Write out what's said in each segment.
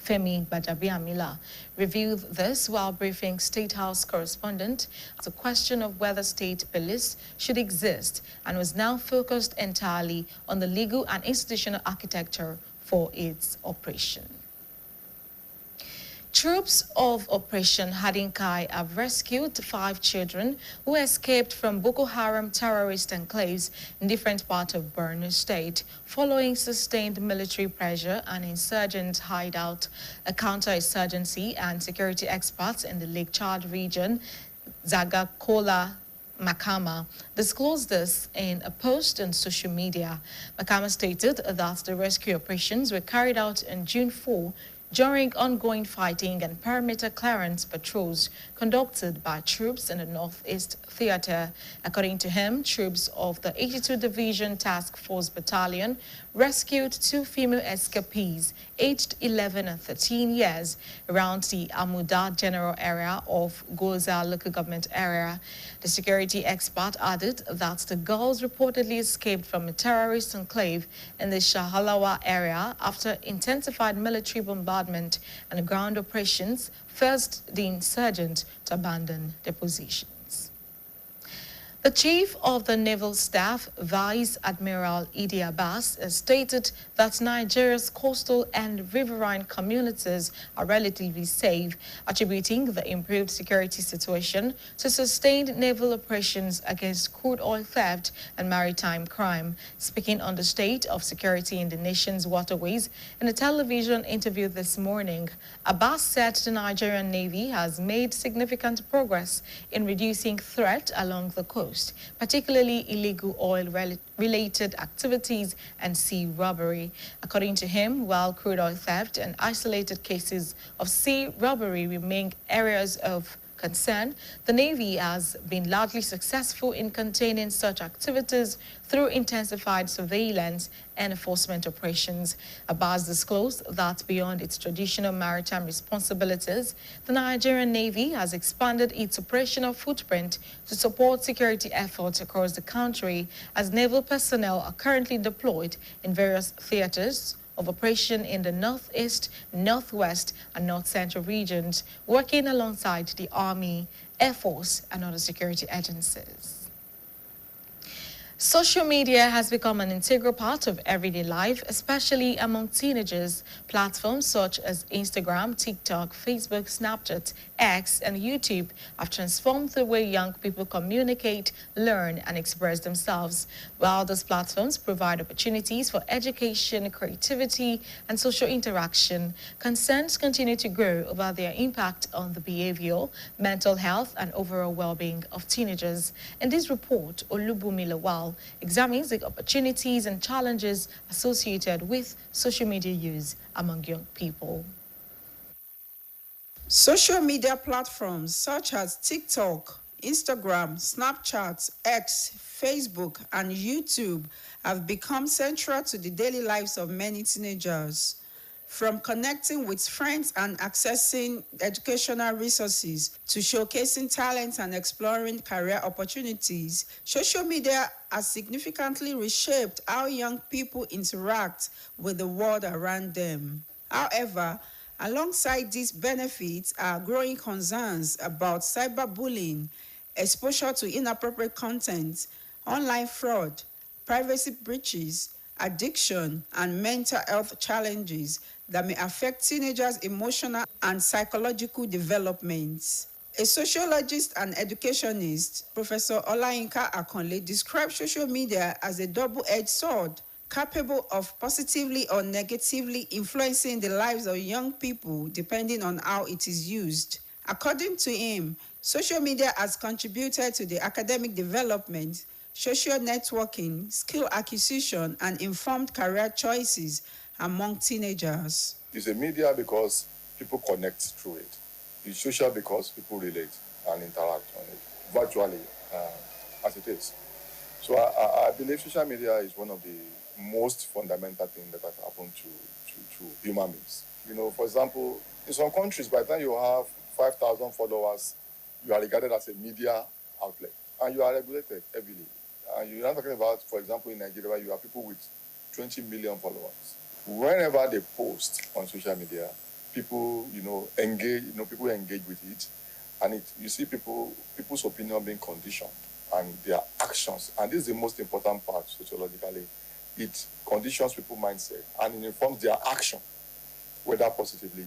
Femi Bajabiamila, revealed this while briefing State House correspondent on the question of whether state police should exist and was now focused entirely on the legal and institutional architecture for its operation. Troops of Operation Hadinkai have rescued 5 children who escaped from Boko Haram terrorist enclaves in different parts of Borno State following sustained military pressure and insurgent hideout. A counterinsurgency and security experts in the Lake Chad region, Zagakola Makama, disclosed this in a post on social media. Makama stated that the rescue operations were carried out on June 4 during ongoing fighting and perimeter clearance patrols conducted by troops in the Northeast Theater. According to him, troops of the 82 Division Task Force Battalion rescued 2 female escapees aged 11 and 13 years around the Amuda general area of Goza local government area. The security expert added that the girls reportedly escaped from a terrorist enclave in the Shahalawa area after intensified military bombardment and ground operations forced the insurgents to abandon their positions. The Chief of the Naval Staff, Vice Admiral Idi Abbas, stated that Nigeria's coastal and riverine communities are relatively safe, attributing the improved security situation to sustained naval operations against crude oil theft and maritime crime. Speaking on the state of security in the nation's waterways in a television interview this morning, Abbas said the Nigerian Navy has made significant progress in reducing threat along the coast, particularly illegal oil-related activities and sea robbery. According to him, while crude oil theft and isolated cases of sea robbery remain areas of concern, the Navy has been largely successful in containing such activities through intensified surveillance and enforcement operations. Abbas disclosed that beyond its traditional maritime responsibilities, the Nigerian Navy has expanded its operational footprint to support security efforts across the country, as naval personnel are currently deployed in various theaters of operation in the Northeast, Northwest, and North Central regions, working alongside the Army, Air Force, and other security agencies. Social media has become an integral part of everyday life, especially among teenagers. Platforms such as Instagram, TikTok, Facebook, Snapchat, X, and YouTube have transformed the way young people communicate, learn, and express themselves. While these platforms provide opportunities for education, creativity, and social interaction, concerns continue to grow about their impact on the behavior, mental health, and overall well-being of teenagers. In this report, Olubumi Lawal examines the opportunities and challenges associated with social media use among young people. Social media platforms such as TikTok, Instagram, Snapchat, X, Facebook, and YouTube have become central to the daily lives of many teenagers. From connecting with friends and accessing educational resources to showcasing talent and exploring career opportunities, social media has significantly reshaped how young people interact with the world around them. However, alongside these benefits are growing concerns about cyberbullying, exposure to inappropriate content, online fraud, privacy breaches, addiction, and mental health challenges that may affect teenagers' emotional and psychological development. A sociologist and educationist, Professor Olayinka Akanle, describes social media as a double-edged sword, capable of positively or negatively influencing the lives of young people depending on how it is used. According to him, social media has contributed to the academic development, social networking, skill acquisition, and informed career choices among teenagers. It's a media because people connect through it. It's social because people relate and interact on it, virtually as it is. So I believe social media is one of the most fundamental things that have happened to human beings. You know, for example, in some countries, by the time you have 5,000 followers, you are regarded as a media outlet, and you are regulated heavily. And you're not talking about, for example, in Nigeria, where you have people with 20 million followers. Whenever they post on social media, people, people engage with it, and you see people's opinion being conditioned and their actions. And this is the most important part sociologically. It conditions people's mindset and it informs their action, whether positively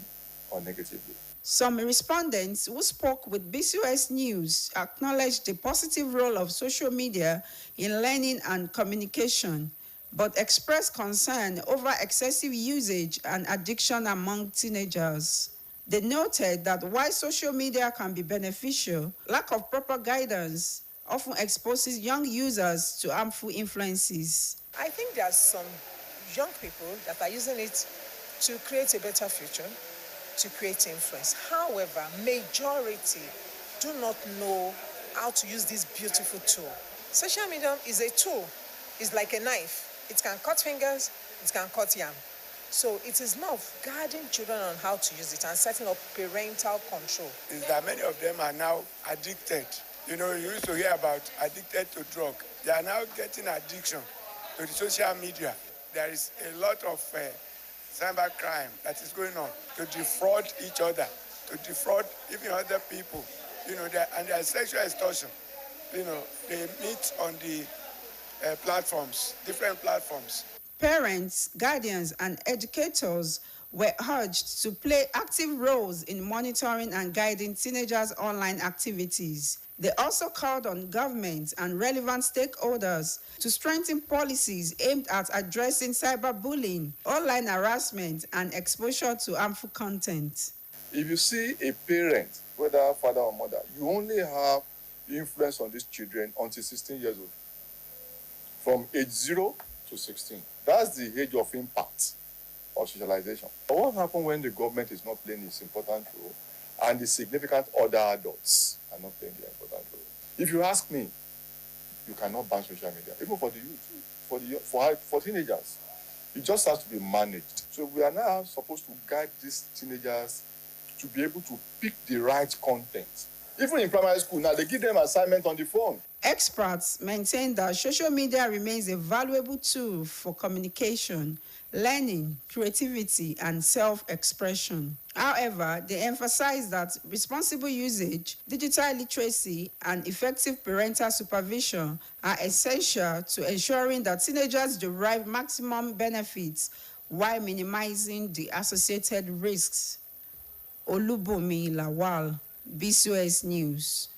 or negatively. Some respondents who spoke with BCOS News acknowledged the positive role of social media in learning and communication, but expressed concern over excessive usage and addiction among teenagers. They noted that while social media can be beneficial, lack of proper guidance often exposes young users to harmful influences. I think there are some young people that are using it to create a better future, to create influence. However, majority do not know how to use this beautiful tool. Social media is a tool. It's like a knife. It can cut fingers, it can cut yam. So it is more of guiding children on how to use it and setting up parental control. Is that many of them are now addicted. You used to hear about addicted to drug. They are now getting addiction to the social media. There is a lot of cyber crime that is going on to defraud each other, to defraud even other people. And there's sexual extortion. They meet on the platforms, different platforms. Parents, guardians, and educators were urged to play active roles in monitoring and guiding teenagers' online activities. They also called on governments and relevant stakeholders to strengthen policies aimed at addressing cyberbullying, online harassment, and exposure to harmful content. If you see a parent, whether father or mother, you only have influence on these children until 16 years old. From age 0 to 16. That's the age of impact or socialization. But what happens when the government is not playing its important role and the significant other adults are not playing their important role? If you ask me, you cannot ban social media, even for the youth, for teenagers. It just has to be managed. So we are now supposed to guide these teenagers to be able to pick the right content. Even in primary school, now they give them assignment on the phone. Experts maintain that social media remains a valuable tool for communication, learning, creativity, and self-expression. However, they emphasize that responsible usage, digital literacy, and effective parental supervision are essential to ensuring that teenagers derive maximum benefits while minimizing the associated risks. Olubomi Lawal, BCOS News.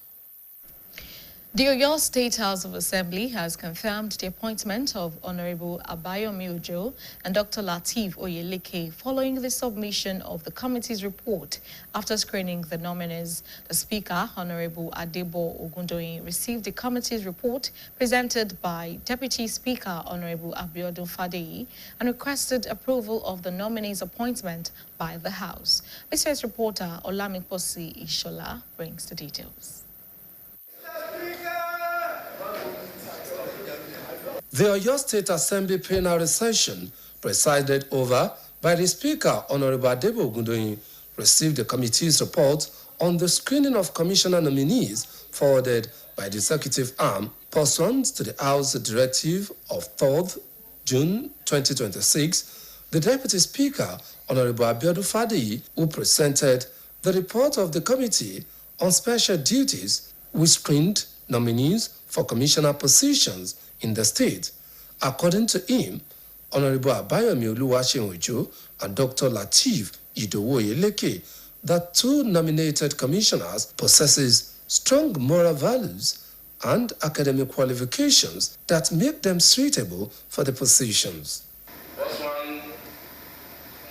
The Oyo State House of Assembly has confirmed the appointment of Honorable Iroyin Ojokanri and Dr. Lateef Oyeleke following the submission of the committee's report. After screening the nominees, the Speaker, Honorable Adebo Ogundoyin, received the committee's report presented by Deputy Speaker, Honorable Abiodun Fadeyi, and requested approval of the nominees' appointment by the House. BCOS reporter Olamiposi Ishola brings the details. The Oyo State Assembly plenary session, presided over by the Speaker, Honorable Adebo Ogundoyin, received the committee's report on the screening of commissioner nominees forwarded by the executive arm pursuant to the House Directive of 3rd June 2026. The Deputy Speaker, Honorable Abiodun Fadeyi, who presented the report of the committee on special duties, who screened nominees for commissioner positions in the state. According to him, Honorable Iroyin Ojokanri and Dr. Lateef Oyeleke, the two nominated commissioners, possesses strong moral values and academic qualifications that make them suitable for the positions. Pursuant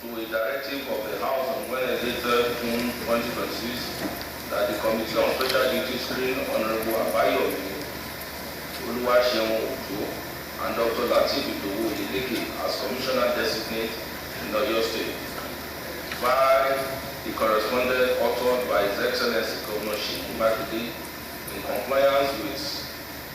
to a directive of the House on Wednesday, 3rd June 2026, that the Committee on Special Duties screen Honorable Iroyin Ojokanri and Dr. Lateef Oyeleke as Commissioner Designate in Oyo State, by the correspondence authored by His Excellency Governor Seyi Makinde in compliance with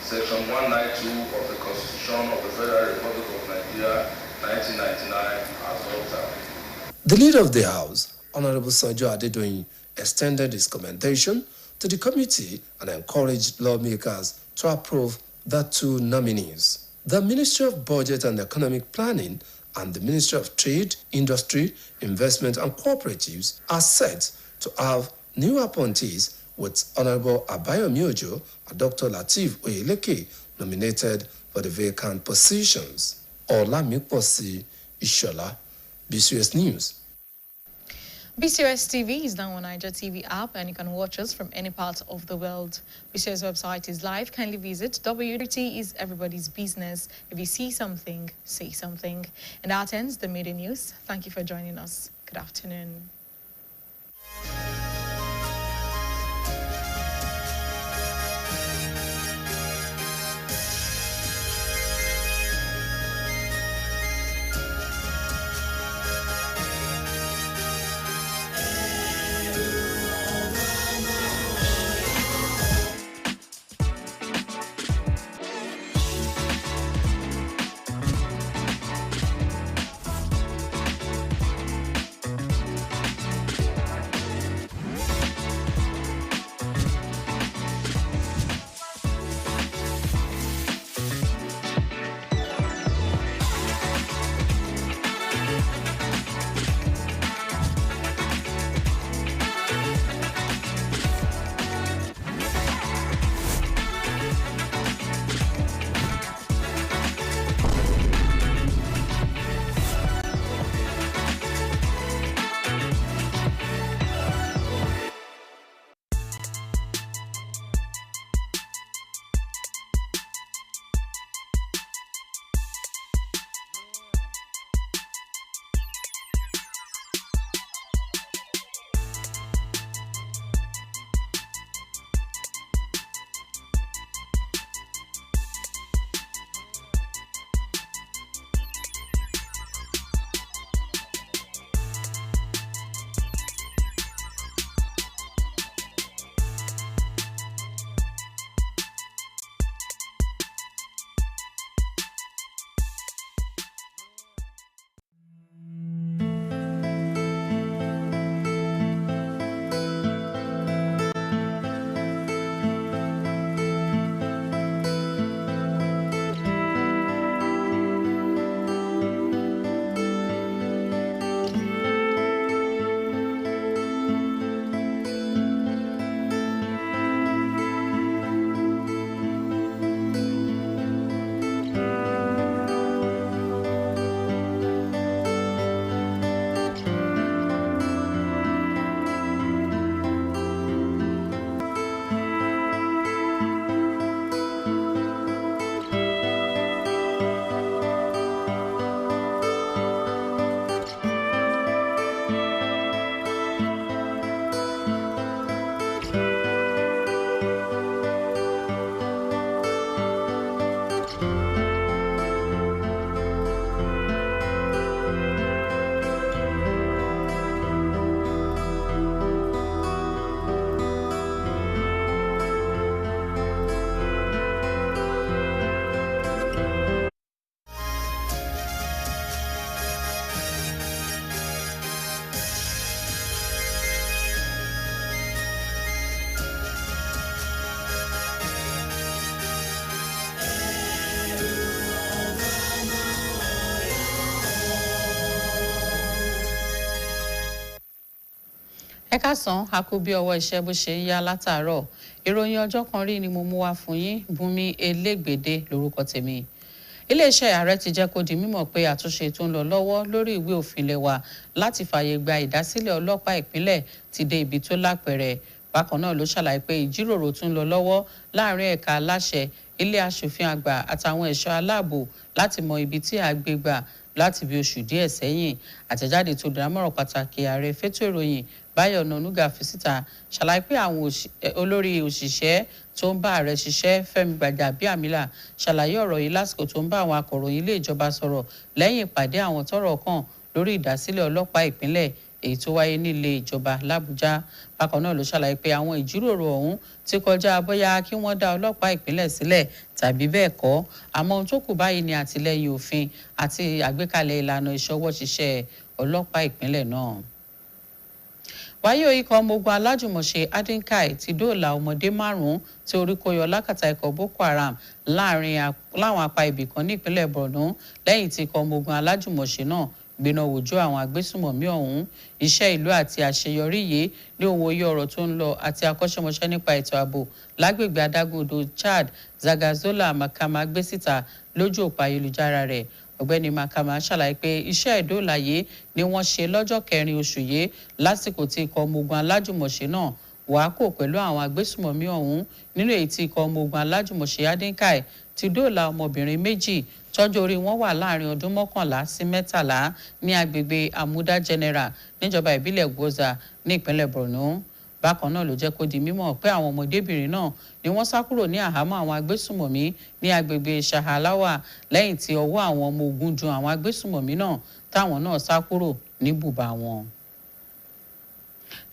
Section 192 of the Constitution of the Federal Republic of Nigeria, 1999, as adopted. The leader of the House, Honorable Sanjo Adedoyin, extended his commendation to the committee and encouraged lawmakers to approve the two nominees. The Ministry of Budget and Economic Planning and the Ministry of Trade, Industry, Investment and Cooperatives are set to have new appointees with Honorable Abayomi Ojo and Dr. Lateef Oyeleke nominated for the vacant positions. Olamiposi Ishola, BCOS News. BCOS TV is now on Niger TV app and you can watch us from any part of the world. BCOS website is live. Kindly visit. WRT is everybody's business. If you see something, say something. And that ends the media news. Thank you for joining us. Good afternoon. Ẹ káàsán, a kú bí ọwọ́ iṣẹ́ bó ṣe ń yá látàárọ̀. Ìròyìn ọjọ́ kan rí ni mo mú wá fún yín. Bùnmi Elégbèdé lórúkọ tèmi. Iléeṣẹ́ ààrẹ ti jẹ́ kó di mímọ̀ pé àtúnṣe tó ń lọ lọ́wọ́ lórí ìwé òfin ilẹ̀ wa láti fààyè gba ìdásílẹ̀ ọlọ́pàá ìpínlẹ̀ ti dé ibi tó lápẹẹrẹ. Bákan náà ló ṣàlàyé pé ìjíròrò tún lọ lọ́wọ́ láàrin ẹ̀ka aláṣẹ, ilé aṣòfin àgbà àtàwọn ẹ̀ṣọ́ aláàbò láti mọ ibi tí a gbé gbà láti bí oṣù díẹ̀ sẹ́yìn. Àtẹ̀jáde tó dámọ̀ràn pàtàkì ààrẹ fétò ìròyìn Báyọ̀ Ọ̀nànúgà fi síta ṣàlàyé pé àwọn olórí òṣìṣẹ́ tó ń bá ààrẹ ṣiṣẹ́ Fẹ́mi Gbàjàbíàmílà ṣàlàyé ọ̀rọ̀ yìí lásìkò tó ń bá àwọn akọ̀ròyìn ilé ìjọba sọ̀rọ̀ lẹ́yìn ìpàdé àwọn tọ́rọ̀ kàn lórí ìdásílẹ̀ ọlọ́pàá ìpínlẹ̀ èyí tó wáyé nílé ìjọba l'Ábùjá. Bákan náà ló ṣàlàyé pé àwọn ìjíròrò ọ̀hún ti kọjá bóyá kí wọ́n dá ọlọ́pàá ìpínlẹ̀ sílẹ̀ tàbí bẹ́ẹ̀ kọ́. Àmọ́ ohun tó kù báyìí ni àtìlẹ́yìn òfin àti àgbékalẹ̀ ìlànà ìṣọwọ́ ṣiṣẹ́ ọlọ́pàá ìpínlẹ̀ náà. wáyé ikọ̀ ọmọ ogun alájùmọ̀ṣe adinkai ti dóòlà ọmọdé 5 tí orí kó yọ lákàtà ikọ̀ Boko Haram láwọn apá ibì kan ní ìpínlẹ̀ Borno lẹ́yìn tí ikọ̀ ọmọ ogun alájùmọ̀ṣe náà gbéná wojú àwọn agbésùmọ̀mí ọ̀hún. Iṣẹ́ ìlú àti àṣeyọrí yìí ní òun òye ọ̀rọ̀ tó ń lọ àti akọ́ṣẹ́mọṣẹ́ nípa ètò ààbò lágbègbè adágún odò Chad Zagazola Makama gbé síta lójú òpó ayélujára rẹ̀. Ọ̀gbẹ́ni Makama ṣàlàyé pé iṣẹ́ ìdóòlàyé ni wọ́n ṣe lọ́jọ́ 4 oṣù yìí lásìkò tí ikọ̀ ọmọ ogun alájùmọ̀ṣe náà wàákò pẹ̀lú àwọn agbésùmọ̀mí ọ̀hún, nínú èyí tí ikọ̀ ọmọ ogun alájùmọ̀ṣe adinkai ti dóòlà ọmọbìnrin 2 tọ́jú orí wọn wà láàrin ọdún 11 sí 13 ní agbègbè Amuda General níjọba ìbílẹ̀ Gwoza ní ìpínlẹ̀ Borno. Bákan náà ló jẹ́ kó di mímọ̀ pé àwọn ọmọdébìnrin náà ni wọ́n sá kúrò ní àhámọ́ àwọn agbésùmọ̀mí ní agbègbè Shahalawa lẹ́yìn tí ọwọ́ àwọn ọmọ ogun dun àwọn agbésùmọ̀mí náà táwọn náà sá kúrò ní bùbá wọn.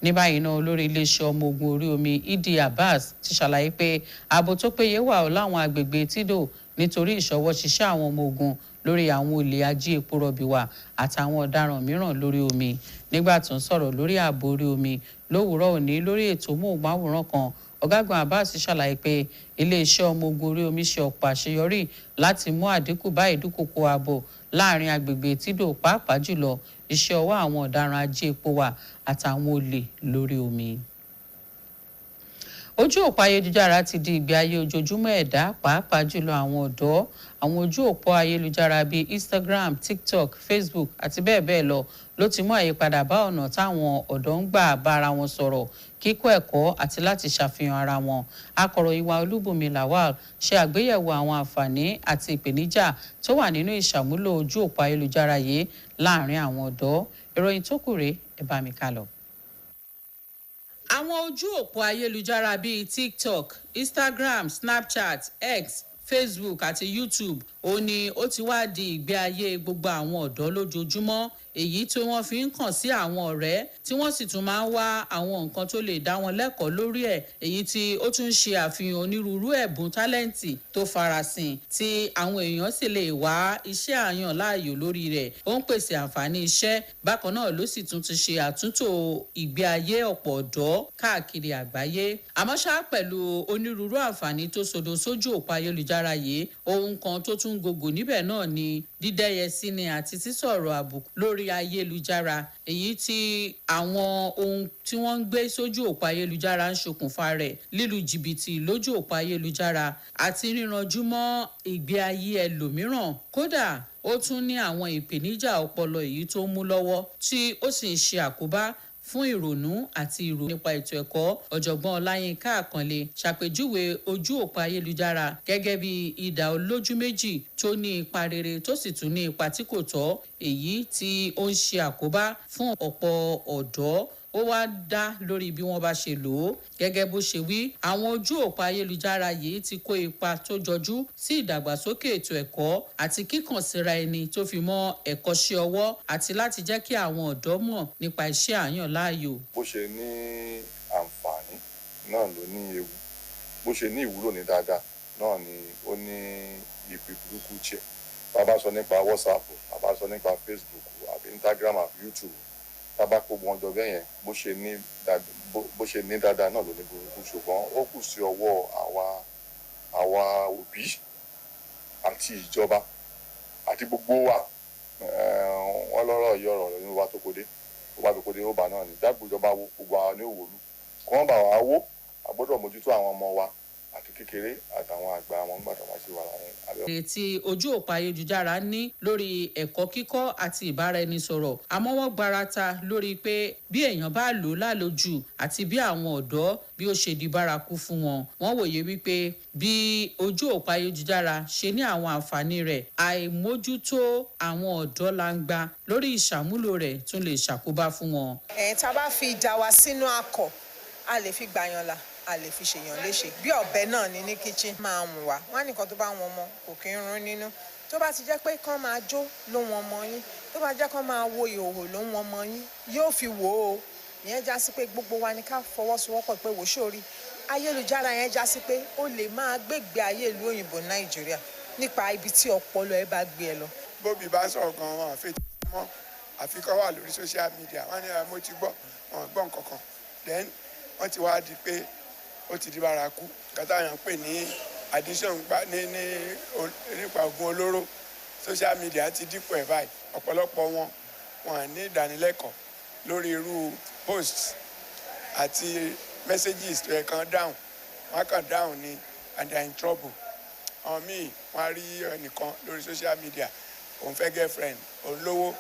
Ní báyìí náà olórí iléeṣẹ́ ọmọ ogun orí omi Idi Abbas ti ṣàlàyé pé ààbò tó péye wà láwọn agbègbè Tido nítorí ìṣọwọ́ ṣiṣẹ́ àwọn ọmọ ogun lórí àwọn olè ají epo rọ̀bì wà àtàwọn ọ̀daràn mìíràn lórí omi. Nígbà tó ń sọ̀rọ̀ lórí ààbò orí omi lówùúrọ̀ òní lórí ètò móhùnmáwòrán kan, ọ̀gágun Abbas ṣàlàyé pé iléeṣẹ́ ọmọ ogun orí omi ṣe ọ̀pọ̀ àṣeyọrí láti mú àdínkù bá ìdúkokò ààbò láàrin agbègbè Tido, pàápàá jùlọ iṣẹ́ ọwọ́ àwọn ọ̀daràn ají epo wà àtàwọn olè lórí omi. Ojú òpó ayélujára ti di ìgbé ayé ojoojúmọ́ ẹ̀dá, pàápàá jùlọ àwọn ọ̀dọ́. Àwọn ojú òpó ayélujára bíi Instagram, TikTok, Facebook àti bẹ́ẹ̀ bẹ́ẹ̀ lọ ló ti mú àyípadà bá ọ̀nà táwọn ọ̀dọ́ ń gbà bá ara wọn sọ̀rọ̀, kíkọ́ ẹ̀kọ́ àti láti ṣàfihàn ara wọn. Akọ̀ròyìn wa Olúbùnmi Lawal ṣe àgbéyẹ̀wò àwọn àǹfààní àti ìpèníjà tó wà nínú ìṣàmúlò ojú òpó ayélujára yìí láàárín àwọn ọ̀dọ́. Ìròyìn tó kù rèé, ẹ bá mi ká lọ. Àwọn ojú òpó ayélujára bíi TikTok, Instagram, Snapchat, X, Facebook àti YouTube ó ní ó ti wá di ìgbé ayé gbogbo àwọn ọ̀dọ́ lójoojúmọ́, èyí tí wọ́n fi ń kàn sí àwọn ọ̀rẹ́ tí wọ́n sì tún máa ń wá àwọn nǹkan tó lè dá wọn lẹ́kọ̀ọ́ lórí ẹ̀, èyí tí ó tún ṣe àfihàn onírúurú ẹ̀bùn tálẹ́ǹtì tó farasin tí àwọn èèyàn sì lè wá iṣẹ́ àyàn láàyò lórí rẹ̀. Ó ń pèsè àǹfààní iṣẹ́, bákan náà ló sì tún ti ṣe àtúntò ìgbé ayé ọ̀pọ̀ ọ̀dọ́ káàkiri àgbáyé. Àmọ́ ṣá pẹ̀lú onírúurú àǹfààní tó sodo sójú òpó ayélujára yìí, ohun kan tó tún gògò níbẹ̀ náà ni dídẹ́yẹsí ni àti sísọ̀rọ̀ àbùkù lórí ayélujára, èyí tí àwọn ohun tí wọ́n ń gbé sójú òpó ayélujára ń ṣokùnfà rẹ̀, lílu jìbìtì lójú òpó ayélujára àti ríranjú mọ́ ìgbé ayé ẹlòmíràn. Kódà ó tún ní àwọn ìpèníjà ọpọlọ èyí tó mú lọ́wọ́ tí ó sì ń ṣe àkóbá fún ìrònú àti ìrònú nípa ètò ẹ̀kọ́. Ọ̀jọ̀gbọ́n Ọláyínká Àkànlé ṣàpèjúwe ojú òpó ayélujára gẹ́gẹ́ bí idà olójú méjì tó ní ipa rere tó sì tún ní ipa tí kò tọ́, èyí tí ó ń ṣe àkóbá fún ọ̀pọ̀ ọ̀dọ́. Ó wá dá lórí bí wọ́n bá ṣe lò ó. Gẹ́gẹ́ bó ṣe wí, àwọn ojú òpó ayélujára yìí ti kó ipa tó jọjú sí ìdàgbàsókè ètò ẹ̀kọ́ àti kíkàn síra ẹni tó fi mọ́ ẹ̀kọ́ṣẹ́ ọwọ́ àti láti jẹ́ kí àwọn ọ̀dọ́ mọ̀ nípa iṣẹ́ àyàn láàyò. Bó ṣe ní àǹfààní náà ló ní ewu, bó ṣe ní ìwúlò ní dáadáa náà ni ó ní ibi burúkú tiẹ̀. Bàbá sọ nípa WhatsApp, bàbá sọ nípa Facebook àbí Instagram àbí YouTube, bàbá kó wọn jọ bẹ́ẹ̀ yẹn bó ṣe ní dáadáa náà ló ní burúkú, ṣùgbọ́n ó kù sí ọwọ́ àwa òbí àti ìjọba àti gbogbo wa. Wọ́n lọ́rọ̀ yí ọ̀rọ̀ nínú wa tó kódé ó bà náà ní dágbòjọba wo gbogbo àwọn ní òwòlú kí wọ́n bá wa wó. A gbọ́dọ̀ mójútó àwọn ọmọ wa àti kékeré àtàwọn àgbà àwọn gbàdọ̀ wá sí wa láàrin. Tí ojú òpó ayélujára ní lórí ẹ̀kọ́ kíkọ́ àti ìbáraẹnisọ̀rọ̀, àmọ́ wọ́n gbarata lórí pé bí èèyàn bá lò ó lálòjù àti bí àwọn ọ̀dọ́ bí ó ṣe di bárakú fún wọn. Wọ́n wòye wípé bí ojú òpó ayélujára ṣe ní àwọn àǹfààní rẹ̀, àìmójútó àwọn ọ̀dọ́ langba lórí ìṣàmúlò rẹ̀ tún lè ṣàkóbá fún wọn. Tá a bá fi ìdá wa sínú akọ, a lè fi gbàyàn là, a lè fi ṣèyàn léṣe. Bí ọ̀bẹ náà ní kíchìn máa ń wà, wọ́n á nìkan tó bá wọn mọ kò kí ń rún nínú. Tó bá ti jẹ́ pé kán máa jó ló wọn mọ yín, tó bá jẹ́ kán máa wo ìhòòhò ló wọn mọ yín, yóò fi wò ó. Ìyẹn já sí pé gbogbo wa ni ká fọwọ́sowọ́pọ̀ pé wò sórí ayélujára yẹn já sí pé ó lè máa gbégbé ayé ìlú òyìnbó Nàìjíríà nípa ibi tí ọpọlọ ẹ bá gbé ẹ lọ. Bóbi bá sọ̀rọ̀ gan-an wọn àfi kọ́ wà lórí social media, wọ́n ní mo ti gbọ́ wọn gbọ́ nǹkan kan then wọ́n ti wá di pé ó ti di bárakú kátà yàn pè ní addiction nípa oògùn olóró social media ti dípò ẹ̀ báyìí ọ̀pọ̀lọpọ̀ wọn ní ìdánilẹ́kọ̀ọ́ lórí irú posts àti messages tó yẹ kàn dáhùn wọn kàn dáhùn ni and they are in trouble. àwọn míì wọn á rí ẹnìkan lórí social media òun fẹ́ girlfriend òun lówó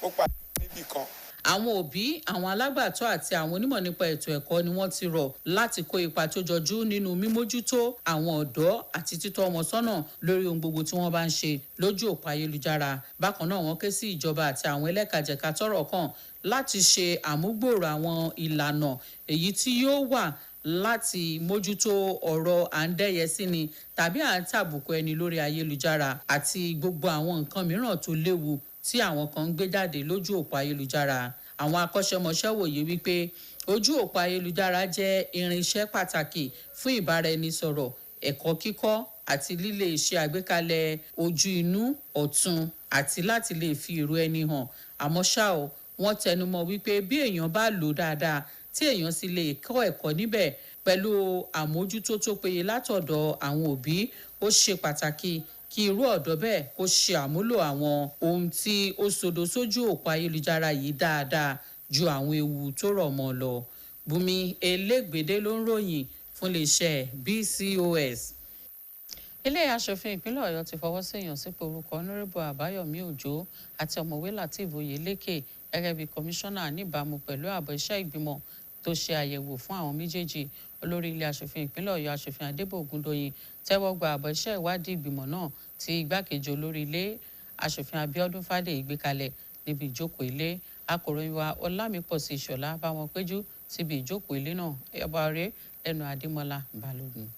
ó pàdé níbì kan. àwọn òbí àwọn alágbàtọ́ àti àwọn onímọ̀ nípa ètò ẹ̀kọ́ ni wọ́n ti rọ̀ láti kó ipa tó jọjú nínú mímójútó àwọn ọ̀dọ́ àti títọ́ wọn sọ́nà lórí ohun gbogbo tí wọ́n bá ń ṣe lójú òpó ayélujára. bákan náà wọ́n ké sí ìjọba àti àwọn ẹlẹ́kajẹ̀ka tọ́rọ̀ kàn láti ṣe àmúgbòòrò àwọn ìlànà èyí tí yóò wà láti mójútó ọ̀rọ̀ à ń dẹ́yẹ sí ni tàbí à ń tàbùkù ẹni lórí ayélujára àti gbogbo àwọn nǹkan mìíràn tó léwu tí àwọn kan ń gbé jáde lójú òpó ayélujára. àwọn akọ́ṣẹ́mọṣẹ́ wòye wípé ojú òpó ayélujára jẹ́ irinṣẹ́ pàtàkì fún ìbáraẹnisọ̀rọ̀ ẹ̀kọ́ kíkọ́ àti líle ṣe àgbékalẹ̀ ojú inú ọ̀tun àti láti lè fi èrò ẹni hàn. àmọ́ ṣá o wọ́n tẹnumọ́ wípé bí èèyàn bá lò dáadáa tí èèyàn sì lè kọ́ ẹ̀kọ́ níbẹ̀ pẹ̀lú àmójútó tó péye látọ̀dọ̀ àwọn òbí ó ṣe pàtàkì kí irú ọ̀dọ́ bẹ́ẹ̀ kó ṣe àmúlò àwọn ohun tí ó sodo sójú òpó ayélujára yìí dáadáa ju àwọn ewu tó rọ̀ mọ́ lọ. Bùnmi Elégbèdé ló ń ròyìn fún iléeṣẹ́ BCOS. ilé aṣòfin ìpínlẹ̀ Ọ̀yọ́ ti fọwọ́ sí ìyànsípò orúkọ ọ̀nàrẹ́bù Àbáyọ̀mí Òjó àti ọ̀mọ̀wé Lateef Oyèlékè gẹ́gẹ́ bí kọmíṣánná níbàámu pẹ̀lú àbọ̀ iṣẹ́ ìgbìmọ̀ tó ṣe àyẹ̀wò fún àwọn méjèèjì. olórí ilé aṣòfin ìpínlẹ̀ Ọ̀yọ́ aṣòfin Adébògúndóyin tẹ́wọ́ gba àbọ̀ iṣẹ́ ìwádìí ìgbìmọ̀ náà tí igbákejì olórí ilé aṣòfin Abíọ́dún Fádèyí gbé kalẹ̀ níbi ìjókòó ilé. akọ̀ròyìn wa Ọlámípọ̀sí Ìṣọ̀lá bá wọn péjú síbi ìjókòó ilé náà. ọba rẹ̀ lẹ́nu Adémọ́lá Balógun.